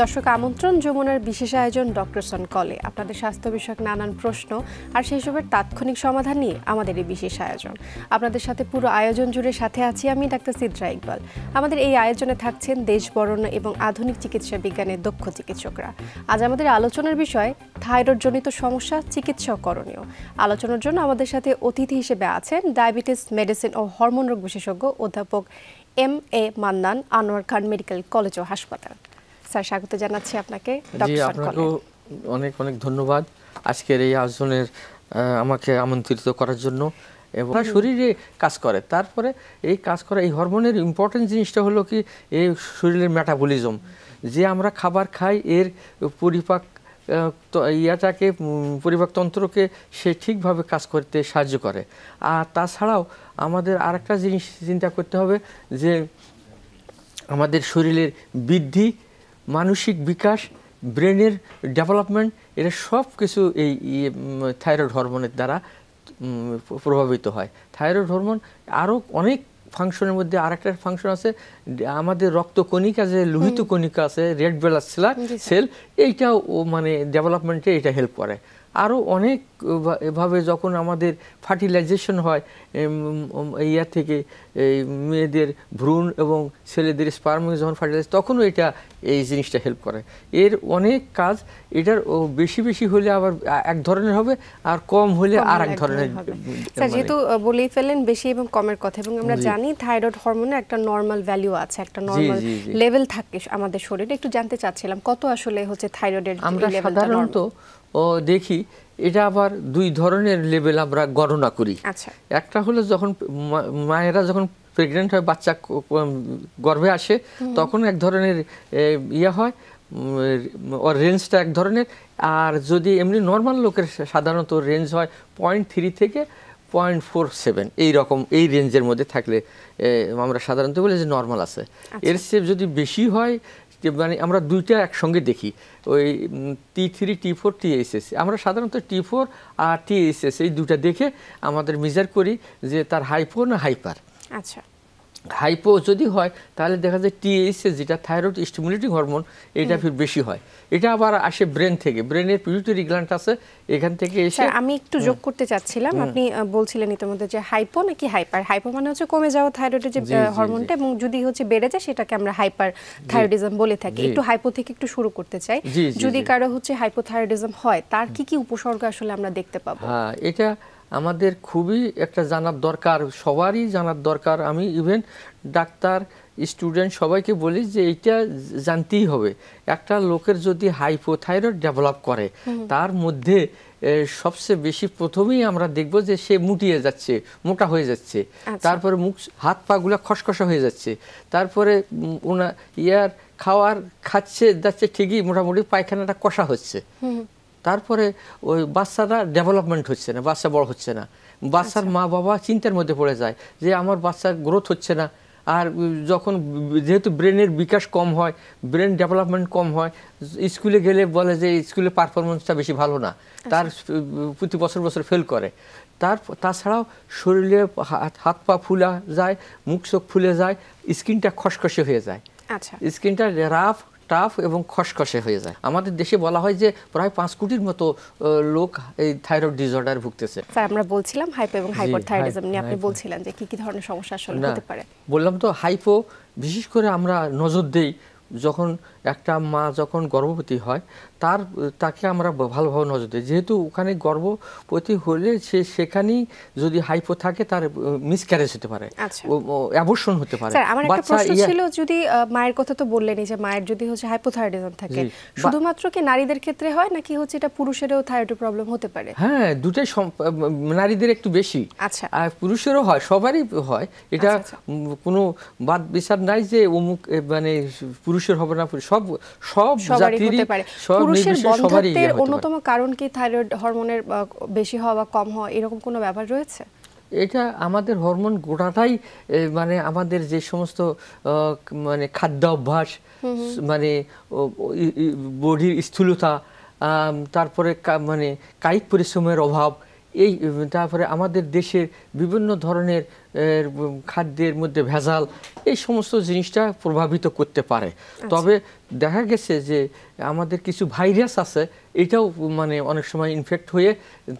দর্শক আমন্ত্রণ যমুনার বিশেষ আয়োজন ডক্টরস অন কলে। আপনাদের স্বাস্থ্য বিষয়ক নানান প্রশ্ন আর সেই সবের তাৎক্ষণিক সমাধান নিয়ে আমাদের এই বিশেষ আয়োজন। আপনাদের সাথে পুরো আয়োজন জুড়ে সাথে আছি আমি ডাক্তার সিদ্রা ইকবাল। আমাদের এই আয়োজনে থাকছেন দেশ বরণ্য এবং আধুনিক চিকিৎসা বিজ্ঞানের দক্ষ চিকিৎসকরা। আজ আমাদের আলোচনার বিষয় থাইরয়েডজনিত সমস্যা চিকিৎসা করণীয়। আলোচনার জন্য আমাদের সাথে অতিথি হিসেবে আছেন ডায়াবেটিস মেডিসিন ও হরমোন রোগ বিশেষজ্ঞ অধ্যাপক এম.এ. মান্নান, আনোয়ার খান মেডিকেল কলেজ ও হাসপাতাল। স্যার, স্বাগত জানাচ্ছি আপনাকে। আপনাকে অনেক অনেক ধন্যবাদ আজকের এই আয়োজনের আমাকে আমন্ত্রিত করার জন্য। এবং শরীরে কাজ করে, তারপরে এই কাজ করা এই হরমোনের ইম্পর্টেন্ট জিনিসটা হলো কি এই শরীরের মেটাবলিজম, যে আমরা খাবার খাই এর পরিপাক ইয়াটাকে পরিপাকতন্ত্রকে সে ঠিকভাবে কাজ করতে সাহায্য করে। আর তাছাড়াও আমাদের আরেকটা জিনিস চিন্তা করতে হবে যে আমাদের শরীরের বৃদ্ধি, মানসিক বিকাশ, ব্রেনের ডেভেলপমেন্ট, এটা সব কিছু এই থাইরয়েড হরমোনের দ্বারা প্রভাবিত হয়। থাইরয়েড হরমোন আরও অনেক ফাংশনের মধ্যে আরেকটা ফাংশন আছে, আমাদের রক্তকণিকা যে লোহিত কণিকা আছে, রেড ব্লাড সেল, এইটাও মানে ডেভেলপমেন্টে এটা হেল্প করে। আরও অনেক এভাবে যখন আমাদের ফার্টিলাইজেশন হয় ইয়া থেকে এই মেয়েদের ভ্রূণ এবং ছেলেদের স্পার্মে যখন ফার্টিলাইজ, তখনও এটা এই জিনিসটা হেল্প করে। এর অনেক কাজ, এটার বেশি বেশি হলে আবার এক ধরনের হবে আর কম হলে আর এক ধরনের। যেহেতু বলেই ফেলেন বেশি এবং কমের কথা, এবং আমরা জানি থাইরয়েড হরমোনের একটা নর্মাল ভ্যালু আছে, একটা নর্মাল লেভেল থাকে আমাদের শরীরে। একটু জানতে চাচ্ছিলাম কত আসলে হচ্ছে থাইরয়েডের লেভেলটা? সাধারণত দেখি এটা আবার দুই ধরনের লেভেল আমরা গণনা করি। একটা হলো যখন মায়েরা যখন প্রেগনেন্ট হয়, বাচ্চা গর্ভে আসে, তখন এক ধরনের ইয়ে হয়, ওর রেঞ্জটা এক ধরনের। আর যদি এমনি নর্মাল লোকের সাধারণত রেঞ্জ হয় 0.3 থেকে 0.47, এইরকম এই রেঞ্জের মধ্যে থাকলে আমরা সাধারণত বলি যে নর্মাল আছে। এর চেয়ে যদি বেশি হয়, মানে আমরা দুইটা একসঙ্গে দেখি, ওই T3, T4, TSS। আমরা সাধারণত T4 আর TSS এই দুটা দেখে আমাদের মেজার করি যে তার হাইপো না হাইপার। আচ্ছা, হাইপো যদি হয় তাহলে দেখা যায় TSS, যেটা থাইরয়েড স্টিমুলেটিং হরমোন, এটা ফির বেশি হয়। এটা আবার আসে ব্রেন থেকে, ব্রেনের পিটুইটারি গ্ল্যান্ড আছে, এখান থেকে এসে। আমি একটু যোগ করতে চাচ্ছিলাম, আপনি বলছিলেন ইতিমধ্যে যে হাইপো নাকি হাইপার। হাইপো মানে হচ্ছে কমে যাওয়া থাইরয়েডের যে হরমোনটা, এবং যদি হচ্ছে বেড়ে যায় সেটাকে আমরা হাইপার থাইরয়েডিজম বলে থাকি। একটু হাইপো থেকে একটু শুরু করতে চাই। যদি কারো হচ্ছে হাইপোথাইরয়েডিজম হয়, তার কি কি উপসর্গ আসলে আমরা দেখতে পাবো? হ্যাঁ, এটা আমাদের খুবই একটা জানার দরকার, সবারই জানার দরকার। আমি ইভেন ডাক্তার, স্টুডেন্ট সবাইকে বলি যে এইটা জানতেই হবে। একটা লোকের যদি হাইপোথাইরয়েড ডেভেলপ করে, তার মধ্যে সবচেয়ে বেশি প্রথমেই আমরা দেখব যে সে মুটিয়ে যাচ্ছে, মোটা হয়ে যাচ্ছে, তারপরে মুখ হাত পাগুলো খসখসা হয়ে যাচ্ছে, তারপরে খাচ্ছে যাচ্ছে ঠিকই, মোটামুটি পায়খানাটা কষা হচ্ছে, তারপরে ওই বাচ্চাটা ডেভেলপমেন্ট হচ্ছে না, বাচ্চা বড় হচ্ছে না, বাচ্চার মা বাবা চিন্তার মধ্যে পড়ে যায় যে আমার বাচ্চার গ্রোথ হচ্ছে না। আর যখন যেহেতু ব্রেনের বিকাশ কম হয়, ব্রেন ডেভেলপমেন্ট কম হয়, স্কুলে গেলে বলে যে স্কুলে পারফরমেন্সটা বেশি ভালো না, তার প্রতি বছর বছর ফেল করে। তাছাড়াও শরীরে হাত পা ফুলা যায়, মুখ চোখ ফুলে যায়, স্কিনটা খসখসে হয়ে যায়, স্কিনটা রাফ টাফ এবং খসখসে হয়ে যায়। আমাদের দেশে বলা হয় যে প্রায় 5 কোটির মতো লোক এই থাইরয়েড ডিসঅর্ডার ভুগতেছে। স্যার, আমরা বলছিলাম হাইপো এবং হাইপোথাইরয়েডিজম নিয়ে, আপনি বলছিলেন যে কি কি ধরনের সমস্যা আসলে হতে পারে। বললাম তো, হাইপো বিশেষ করে আমরা নজর দেই যখন একটা মা যখন গর্ভবতী হয়, তাকে আমরা ভালোভাবে নজর দিই, যেহেতু ওখানে গর্ভবতী হলে সেখানেই যদি হাইপো থাকে তার মিসক্যারেজ হতে পারে, অ্যাবর্শন হতে পারে। স্যার, আমার একটা প্রশ্ন ছিল, যদি মায়ের কথা তো বললেনই যে মায়ের যদি হচ্ছে হাইপোথাইরয়েডিজম থাকে, শুধুমাত্র কি নারীদের ক্ষেত্রে হয় নাকি হচ্ছে এটা পুরুষেরও থাইরয়েড প্রবলেম হতে পারে? হ্যাঁ, দুটাই, নারীদের একটু বেশি, আর পুরুষেরও হয়, সবারই হয়। এটা কোনো বাদ বিচার নাই যে অমুক মানে পুরুষের হবে না, সব জাতিরই হতে পারে। পুরুষের বন্ধ্যাত্বের অন্যতম কারণ কি থাইরয়েড হরমোনের বেশি হওয়া বা কম হওয়া, এরকম কোনো ব্যাপার রয়েছে? এটা আমাদের হরমোন গোটাটাই, মানে আমাদের যে সমস্ত মানে খাদ্য অভ্যাস, মানে বডির স্থূলতা, তারপরে মানে কায়িক পরিশ্রমের অভাব, এই তারপরে আমাদের দেশের বিভিন্ন ধরনের খাদ্যের মধ্যে ভেজাল, এই সমস্ত জিনিসটা প্রভাবিত করতে পারে। তবে দেখা গেছে যে আমাদের কিছু ভাইরাস আছে, এটাও মানে অনেক সময় ইনফেক্ট হয়ে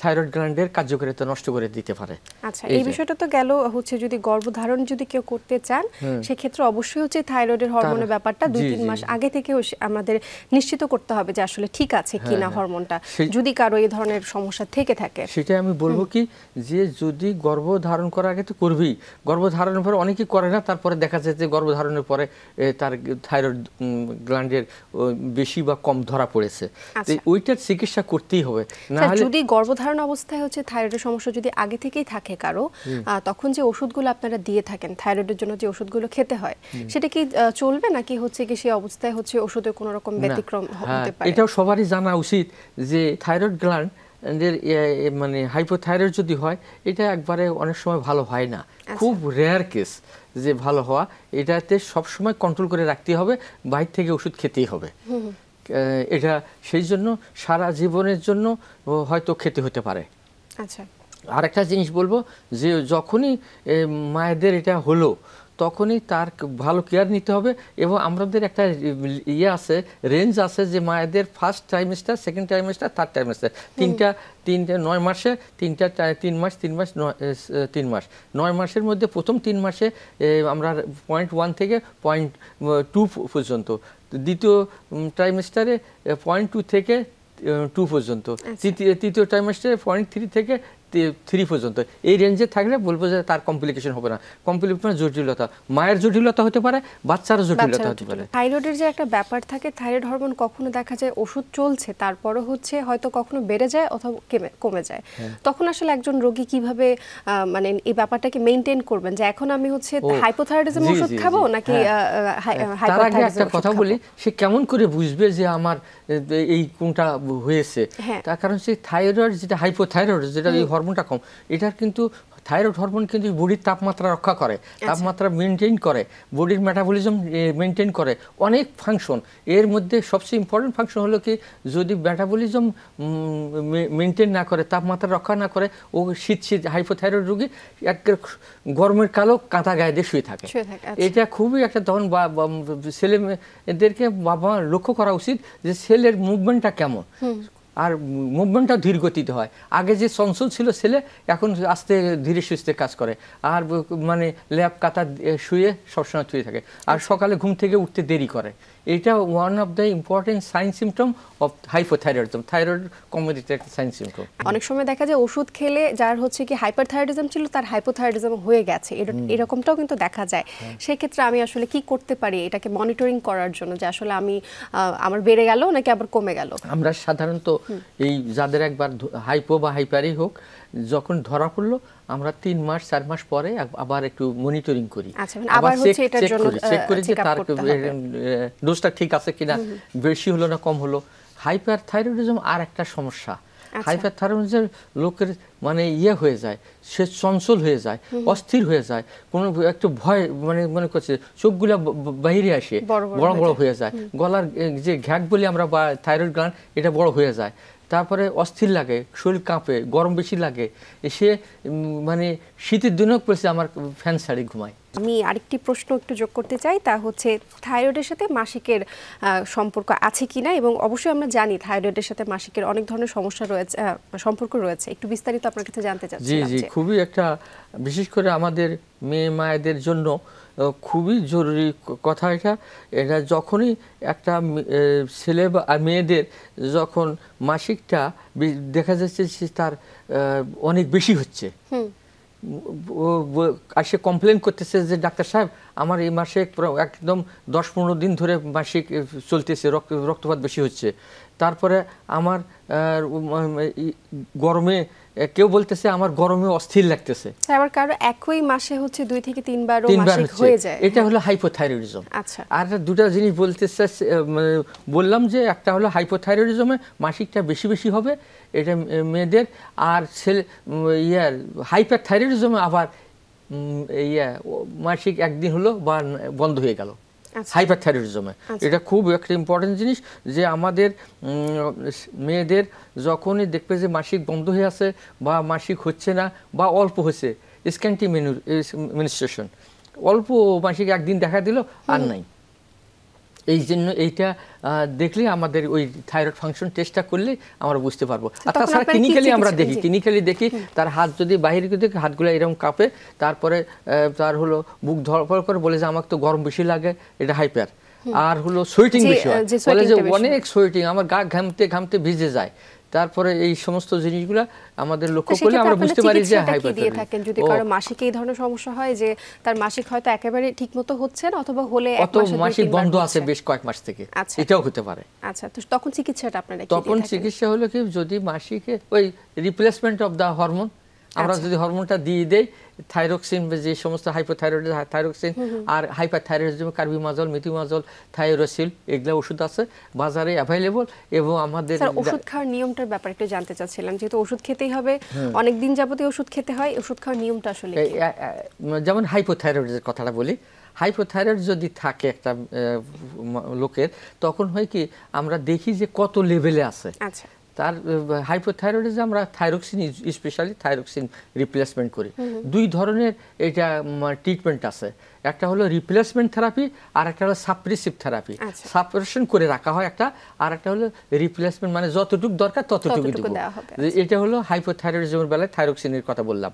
থাইরয়েড গ্ল্যান্ডের কার্যকারিতা নষ্ট করে দিতে পারে। আচ্ছা, এই বিষয়টা তো গেল হচ্ছে যদি গর্ভধারণ যদি কেউ করতে চান সেক্ষেত্রে অবশ্যই হচ্ছে থাইরয়েডের হরমোনের ব্যাপারটা 2-3 মাস আগে থেকে আমাদের নিশ্চিত করতে হবে যে আসলে ঠিক আছে কিনা হরমোনটা, যদি কারো এই ধরনের সমস্যা থেকে থাকে। সেটাই আমি বলবো কি, যে যদি গর্ভধারণ করার আগে তো করবেই, গর্ভধারণের পরে অনেকেই করে না, তারপরে দেখা যায় যে গর্ভধারণের পরে তার থাইরয়েড গ্ল্যান্ডের বেশি বা কম ধরা পড়েছে, ওইটার চিকিৎসা করতেই হবে। না হলে যদি গর্ভধারণ অবস্থায় হচ্ছে থাইরয়েডের সমস্যা যদি আগে থেকেই থাকে কারো, তখন যে ওষুধগুলো আপনারা দিয়ে থাকেন থাইরয়েডের জন্য, যে ওষুধগুলো খেতে হয়, সেটা কি চলবে নাকি হচ্ছে কি সেই অবস্থায় হচ্ছে ওষুধের কোনো রকম ব্যতিক্রম হতে পারে? এটাও সবারই জানা উচিত যে থাইরয়েড গ্ল্যান্ড মানে হাইপোথাইরয়েড যদি হয়, এটা একবারে অনেক সময় ভালো হয় না, খুব রেয়ার কেস যে ভালো হওয়া। এটাতে সবসময় কন্ট্রোল করে রাখতে হবে, বাইরে থেকে ওষুধ খেতেই হবে। এটা সেই জন্য সারা জীবনের জন্য হয়তো খেতে হতে পারে। আচ্ছা, আরেকটা জিনিস বলবো যে যখনই মায়েদের এটা হলো তখনই তার ভালো কেয়ার নিতে হবে, এবং আমাদের একটা ইয়ে আছে, রেঞ্জ আছে যে মায়েদের first trimester, second trimester, third trimester, তিনটা 9 মাসে, 3 মাস 3 মাস 9 মাসের মধ্যে প্রথম 3 মাসে আমরা 0.1 থেকে 0.2 পর্যন্ত, দ্বিতীয় ট্রাইমেস্টারে 0.2 থেকে 2 পর্যন্ত, তৃতীয় ট্রাইমেস্টারে 0.3 থেকে 3 পর্যন্ত। এই রেঞ্জে থাকলে বলবো যে তার কমপ্লিকেশন হবে না। কমপ্লিকেশন জটিলতা, মায়ের জটিলতা হতে পারে, বাচ্চারও জটিলতা হতে পারে। থাইরয়েডের যে একটা ব্যাপার থাকে, থাইরয়েড হরমোন কখনো দেখা যায় ওষুধ চলছে, তারপরও হচ্ছে হয়তো কখনো বেড়ে যায় অথবা কমে যায়। তখন আসলে একজন রোগী কিভাবে মানে এই ব্যাপারটাকে মেইনটেইন করবেন, যে এখন আমি হচ্ছে হাইপোথাইরয়েডিজম ওষুধ খাবো নাকি হাইপোথাইরয়েডিজম? একটা কথা বলি, সে কেমন করে বুঝবে যে আমার এই কোনটা হয়েছে? তার কারণ সে থাইরয়েড যেটা হাইপোথাইরয়েড, যেটা এই হরমোনটা কম, এটার কিন্তু থাইরয়েড হরমোন কিন্তু বডির তাপমাত্রা রক্ষা করে, তাপমাত্রা মেনটেন করে, বডির মেটাবলিজম মেনটেন করে, অনেক ফাংশন। এর মধ্যে সবচেয়ে ইম্পর্টেন্ট ফাংশন হলো কি, যদি মেটাবলিজম মেনটেন না করে, তাপমাত্রা রক্ষা না করে, ও শীত হাইপোথাইরয়েড রোগী এক গরমের কালো কাঁথা গায়ে দিয়ে শুয়ে থাকে। এটা খুবই একটা তখন ছেলে মেয়েদেরকে বাবা লক্ষ্য করা উচিত যে ছেলের মুভমেন্টটা কেমন, আর মুভমেন্টটা ধীর গতিতে হয়। আগে যে চঞ্চল ছিল ছেলে, এখন আস্তে ধীরে সুস্থে কাজ করে, আর মানে ল্যাপ কাতা শুয়ে সবসময় শুয়ে থাকে, আর সকালে ঘুম থেকে উঠতে দেরি করে। এটা one of the important sign symptom of hypothyroidism, thyroid কমোডিটির একটা সাইন সিমটম। অনেক সময় দেখা যায় ওষুধ খেলে যার হচ্ছে কি হাইপারথাইরয়েডিজম ছিল তার হাইপোথাইরয়েডিজম হয়ে গেছে, এরকমটাও কিন্তু দেখা যায়। সেই ক্ষেত্রে আমি আসলে কি করতে পারি এটাকে মনিটরিং করার জন্য, যে আসলে আমি আমার বেড়ে গেল নাকি আবার কমে গেল? আমরা সাধারণত এই যাদের একবার হাইপো বা হাইপারই হোক, যখন ধরা পড়লো আমরা 3 মাস 4 মাস পরে আবার একটু মনিটরিং করি, আবার হচ্ছে এটার জন্য চেক করি যে তার ডোজটা ঠিক আছে কিনা, বেশি হলো না কম হলো। হাইপারথাইরয়েডিজম আর একটা সমস্যা, হাইপারথাইরয়েডিজম লোকের মানে ইয়ে হয়ে যায়, সে চঞ্চল হয়ে যায়, অস্থির হয়ে যায়, কোনো একটু ভয় মানে মনে করছে, চোখগুলো বাইরে আসে, বড় বড় হয়ে যায়, গলার যে ঘ্যাক বলি আমরা বা থাইরয়েড গ্ল্যান্ড, এটা বড় হয়ে যায়, তারপরে অস্থির লাগে, শরীর কাঁপে, গরম বেশি লাগে, সে মানে শীতের দিনেও পড়ছে আমার ফ্যান ছাড়ি ঘুমায়। আমি আরেকটি প্রশ্ন একটু যোগ করতে চাই, তা হচ্ছে থাইরয়েডের সাথে মাসিকের সম্পর্ক আছে কিনা, এবং অবশ্যই আমরা জানি থাইরয়েডের সাথে মাসিকের অনেক ধরনের সমস্যা রয়েছে, সম্পর্ক রয়েছে, একটু বিস্তারিত আপনার কাছে জানতে চাচ্ছি। জি জি, খুবই একটা বিশেষ করে আমাদের মেয়ে মায়েদের জন্য খুবই জরুরি কথা এটা। এটা যখনই একটা ছেলে বা মেয়েদের যখন মাসিকটা দেখা যাচ্ছে তার অনেক বেশি হচ্ছে, আর সে কমপ্লেন করতেছে যে ডাক্তার সাহেব আমার এই মাসে একদম 10-15 দিন ধরে মাসিক চলতেছে, রক্তপাত বেশি হচ্ছে, তারপরে আমার গরমে কেউ বলতেছে আমার গরমে অস্থির লাগতেছে, আবার কারো একই মাসে হচ্ছে 2 থেকে 3 বার মাসিক হয়ে যায়, এটা হলো হাইপোথাইরয়েডিজম। আচ্ছা, আর দুটো জিনিস বলতেছে, বললাম যে একটা হলো হাইপোথাইরয়েডিজমে মাসিকটা বেশি বেশি হবে, এটা মেয়েদের, আর ছেলে হাইপারথাইরয়েডিজমে আবার মাসিক একদিন হলো বা বন্ধ হয়ে গেল। হাইপারথাইরয়েডিজমে। এটা খুব একটা ইম্পর্টেন্ট জিনিস যে আমাদের মেয়েদের যখনই দেখবে যে মাসিক বন্ধ হয়ে আছে বা মাসিক হচ্ছে না বা অল্প হচ্ছে, স্ক্যান্টি মেনস্ট্রুয়েশন, অল্প মাসিক একদিন দেখা দিল আর নাই, এই জন্য এইটা দেখলে আমাদের ওই থাইরয়েড ফাংশন টেস্টটা করলে আমরা বুঝতে পারবো। আর তাছাড়া ক্লিনিক্যালি আমরা দেখি তার হাত যদি বাইরে থেকে হাতগুলো এরকম কাঁপে, তারপরে তার হলো বুক ধরপড় করে বলে যে আমাকে তো গরম বেশি লাগে, এটা হাইপার। আর হলো সোয়েটিং বেশি হয়, বলে যে অনেক সোয়েটিং, আমার গা ঘামতে ঘামতে ভিজে যায়। তারপরে এই সমস্ত জিনিসগুলো আমাদের লক্ষ্য করলে আমরা বুঝতে পারি যে হাইপারথাইরয়েডিজম। যদি কারো মাসিক এই ধরনের সমস্যা হয় যে তার মাসিক হয়তো একেবারে ঠিকমতো হচ্ছে না, অথবা হলে মাসিক বন্ধ আছে বেশ কয়েক মাস থেকে, এটাও হতে পারে। আচ্ছা, তো তখন চিকিৎসাটা আপনারা কি? তখন চিকিৎসা হলো কি, যদি মাসিকে ওই রিপ্লেসমেন্ট অফ দা হরমোন, আমরা যদি হরমোনটা দিয়ে দেই, থাইরক্সিন, যে সমস্ত হাইপোথাইরয়েড থাইরক্সিন আর হাইপারথাইরয়েডিজম কার্বিমাজল, মেথিমাজল, থাইরোসিল, এগুলা ওষুধ আছে বাজারে অ্যাভেলেবল। এবং আমাদের ওষুধ খাওয়ার নিয়মটার ব্যাপারে একটু জানতে চাচ্ছিলাম, যেহেতু ওষুধ খেতেই হবে, অনেক দিন যাবতীয় ওষুধ খেতে হয়, ওষুধ খাওয়ার নিয়মটা আসলে কি? যেমন হাইপোথাইরয়েডের কথাটা বলি, হাইপোথাইরয়েড যদি থাকে একটা লোকের, তখন হয় কি আমরা দেখি যে কত লেভেলে আছে। আচ্ছা, তার হাইপোথাইরয়েডিজমে আমরা থাইরক্সিন, স্পেশালি থাইরক্সিন রিপ্লেসমেন্ট করি। দুই ধরনের এটা ট্রিটমেন্ট আছে, একটা হলো রিপ্লেসমেন্ট থেরাপি আর একটা হলো সাপ্রেসিভ থেরাপি। সাপ্রেশন করে রাখা হয় একটা, আর একটা হলো রিপ্লেসমেন্ট, মানে যতটুকু দরকার ততটুকু দিব। এটা হলো হাইপোথাইরয়েডিজমের বেলায় থাইরক্সিনের কথা বললাম।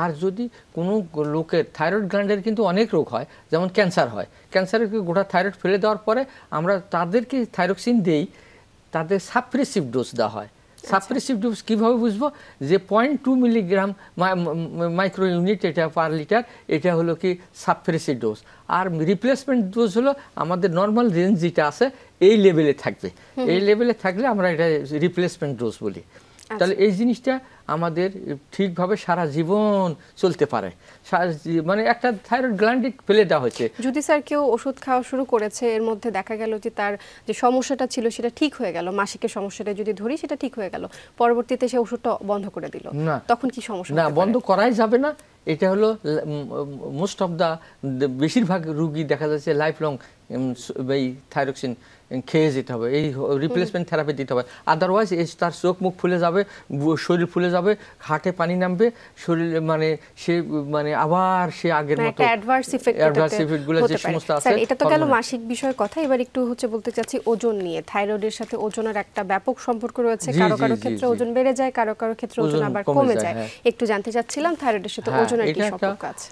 আর যদি কোনো লোকের থাইরয়েড গ্ল্যান্ডের কিন্তু অনেক রোগ হয়, যেমন ক্যান্সার হয়, ক্যান্সারের গোটা থাইরয়েড ফেলে দেওয়ার পরে আমরা তাদেরকে থাইরক্সিন দেই, তাদের সাপ্রেসিভ ডোজ দেওয়া হয়। সাপ্রেসিভ ডোজ কীভাবে বুঝবো? যে 0.2 মিলিগ্রাম মাইক্রো ইউনিট এটা পার লিটার, এটা হলো কি সাপ্রেসিভ ডোজ। আর রিপ্লেসমেন্ট ডোজ হলো আমাদের নর্মাল রেঞ্জ যেটা আছে এই লেভেলে থাকবে, এই লেভেলে থাকলে আমরা এটা রিপ্লেসমেন্ট ডোজ বলি। তাহলে এই জিনিসটা আমাদের ঠিকভাবে সারা জীবন চলতে পারে। মানে একটা থাইরয়েড গ্ল্যান্ডে ফেলে দেওয়া হয়েছে। যদি স্যার কেউ ওষুধ খাওয়া শুরু করেছে, এর মধ্যে দেখা গেল যে তার যে সমস্যাটা ছিল সেটা ঠিক হয়ে গেল, মাসিকের সমস্যাটা যদি ধরি সেটা ঠিক হয়ে গেল, পরবর্তীতে সে ওষুধটা বন্ধ করে দিল, তখন কি সমস্যা? না, বন্ধ করাই যাবে না। এটা হলো মোস্ট অফ দা বেশিরভাগ রোগী দেখা যাচ্ছে লাইফ লং এই থাইরক্সিন খেয়ে যেতে হবে, এই রিপ্লেসমেন্ট থেরাপি দিতে হবে। আদারওয়াইজ তার চোখ মুখ ফুলে যাবে, শরীর ফুলে যাবে, হার্টে পানি নামবে, শরীর মানে সে মানে আবার সে আগের মতো অ্যাডভার্স ইফেক্টগুলো যে সমস্ত আছে। এটা তো গেল মাসিক বিষয়ের কথা। এবার একটু বলতে চাচ্ছি ওজন নিয়ে। থাইরয়েডের সাথে ওজনের একটা ব্যাপক সম্পর্ক রয়েছে, কারো কারো ক্ষেত্রে ওজন বেড়ে যায়, কারো কারো ক্ষেত্রে ওজন আবার কমে যায়। একটু জানতে চাচ্ছিলাম থাইরয়েডের সাথে ওজনের কি সম্পর্ক আছে?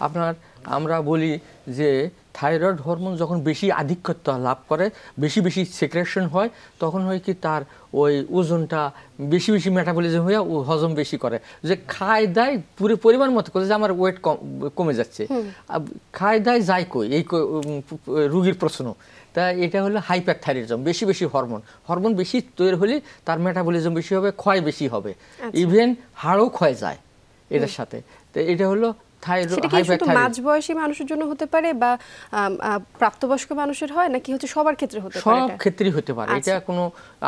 আমরা বলি যে থাইরয়েড হরমোন যখন বেশি আধিক্যতা লাভ করে, বেশি বেশি সেক্রেশন হয়, তখন হয় কি তার ওই ওজনটা বেশি বেশি মেটাবলিজম হয়ে হজম বেশি করে। যে খায় দায় পুরো পরিমাণ মতো করে, যে আমার ওয়েট কমে যাচ্ছে, খায় দায় যায় কই, এই রুগীর প্রশ্ন। তা এটা হলো হাইপারথাইরয়েডিজম, বেশি বেশি হরমোন বেশি তৈরি হলে তার মেটাবলিজম বেশি হবে, ক্ষয় বেশি হবে, ইভেন হাড়ও ক্ষয় যায় এটার সাথে। তো এটা হলো মাঝবয়সী মানুষের জন্য হতে পারে বা প্রাপ্তবয়স্ক মানুষের হয়, নাকি সবার ক্ষেত্রে হতে পারে? সব ক্ষেত্রেই হতে পারে। এটা কোনো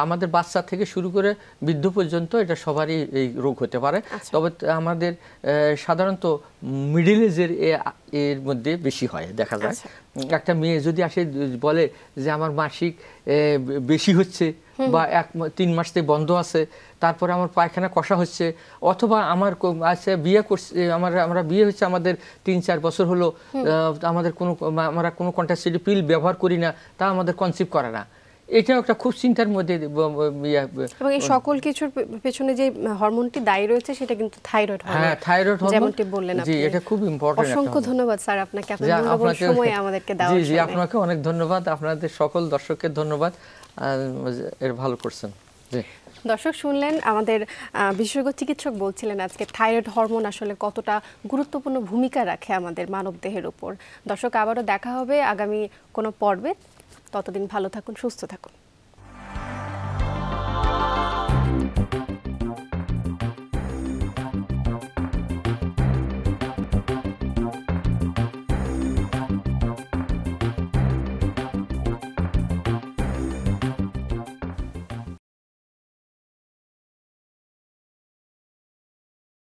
আমাদের বাচ্চা থেকে শুরু করে বৃদ্ধ পর্যন্ত এটা সবারই এই রোগ হতে পারে। তবে আমাদের সাধারণত মিডল এজের এর মধ্যে বেশি হয় দেখা যায়। একটা মেয়ে যদি আসে বলে যে আমার মাসিক বেশি হচ্ছে বা 3 মাস থেকে বন্ধ আছে, তারপরে আমার পায়খানা কষা হচ্ছে, অথবা আমার বিয়ে করছে, আমরা বিয়ে হচ্ছে আমাদের 3-4 বছর হলো, আমরা কোনো কন্ট্রাসেপটিভ পিল ব্যবহার করি না, তা আমাদের কনসিভ করে না, এটাও একটা খুব চিন্তার মধ্যে। এবং এই সকল কিছুর পেছনে যে হরমোনটি দায়ী রয়েছে সেটা কিন্তু থাইরয়েড হরমোন। হ্যাঁ, থাইরয়েড হরমোন, যেমনটি বললেন আপনি। জি, এটা খুব ইম্পর্টেন্ট। অসংখ্য ধন্যবাদ স্যার আপনাকে, আপনার মূল্যবান সময় আমাদেরকে দেওয়ার জন্য। জি, আপনাকে অনেক ধন্যবাদ, আপনাদের সকল দর্শককে ধন্যবাদ, এর ভালো করছেন। জি, দর্শক শুনলেন, আমাদের বিশেষজ্ঞ চিকিৎসক বলছিলেন আজকে থাইরয়েড হরমোন আসলে কতটা গুরুত্বপূর্ণ ভূমিকা রাখে আমাদের মানব দেহের উপর। দর্শক, আবারও দেখা হবে আগামী কোনো পর্বে। ততদিন ভালো থাকুন, সুস্থ থাকুন।